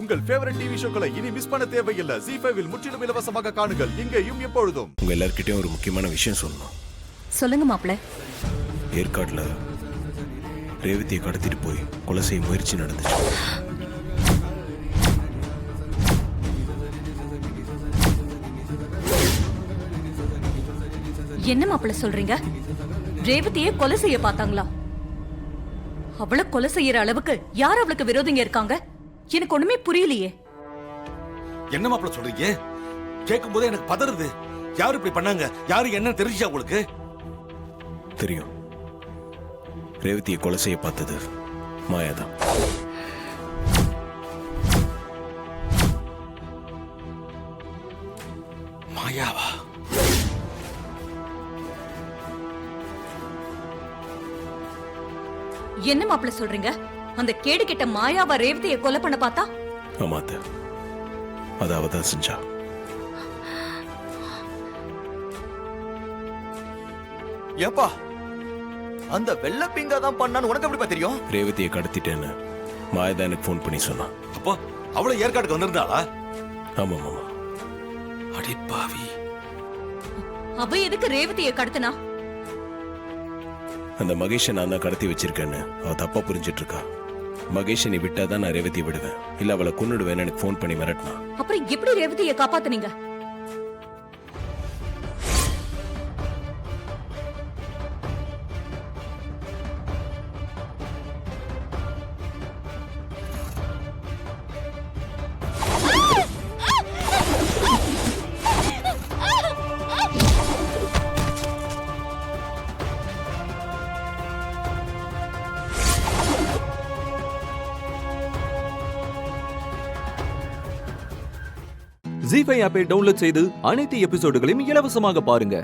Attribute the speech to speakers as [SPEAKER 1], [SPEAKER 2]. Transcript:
[SPEAKER 1] உங்கள் favourite TV ஷோக்களை இனி miss பண்ண தேவையில்லை. ZEE5 இல் முற்றிலும் இலவசமாக காணுங்கள், இங்கேயும் எப்பொழுதும்.
[SPEAKER 2] உங்க எல்லார்கிட்டயும் ஒரு முக்கியமான விஷயம் சொல்லணும்.
[SPEAKER 3] சொல்லுங்க மாப்பிள்ள.
[SPEAKER 2] ஏற்காடுல ரேவதியை கடத்திட்டு போய் கொலை செய்ய முயற்சி நடந்துச்சு.
[SPEAKER 3] என்ன மாப்பிள்ள சொல்றீங்க? ரேவதியை கொலை செய்ய பார்த்தாங்களா? அவளை கொலை செய்யற அளவுக்கு யார் அவளுக்கு விரோதிங்க இருக்காங்க? எனக்கு ஒண்ணுமே புரியலையே.
[SPEAKER 4] என்ன மாப்பிள்ள சொல்றீங்க? கேட்கும் போதே எனக்கு பதறுது. யாரு இப்படி பண்ணாங்க? யாரு என்ன தெரிஞ்சா உங்களுக்கு?
[SPEAKER 2] தெரியும். ரேவதியை கொலை செய்ய பார்த்தது மாயாதான்.
[SPEAKER 4] மாயாவா?
[SPEAKER 3] என்ன மாப்பிள்ள சொல்றீங்க? அந்த கேடு கெட்ட மாயாவா ரேவதியை கொலை பண்ண பார்த்தா?
[SPEAKER 2] ஆமாத்த, அது அவதான் செஞ்சா.
[SPEAKER 5] ஏப்பா, அந்த வெள்ள பிங்கா தான் பண்ணான்னு உனக்கு எப்படிப்பா தெரியும்?
[SPEAKER 2] ரேவதியை கடத்திட்டேன்னு மாயாதான் எனக்கு ஃபோன் பண்ணி சொன்னான்.
[SPEAKER 4] அப்போ அவளை ஏற்காடுக்கு வந்திருந்தாளா?
[SPEAKER 2] ஆமா மாமா.
[SPEAKER 4] அடிப்பாவி.
[SPEAKER 3] அவ எதுக்கு ரேவதியை கடத்தினா?
[SPEAKER 2] அந்த மகேஷை நான் தான் கடத்தி வச்சிருக்கேன்னு அவ தப்பா புரிஞ்சிட்டு இருக்கா. மகேஷை நீ விட்டாதான் நான் ரேவதியை விடுவேன், இல்ல அவளை கொன்னுடுவேன்னு எனக்கு ஃபோன் பண்ணி மிரட்டினா.
[SPEAKER 3] அப்புறம் எப்படி ரேவதியை காப்பாத்துனீங்க?
[SPEAKER 6] ZEE5 ஆப்பை டவுன்லோட் செய்து அனைத்து எபிசோடுகளையும் இலவசமாக பாருங்க.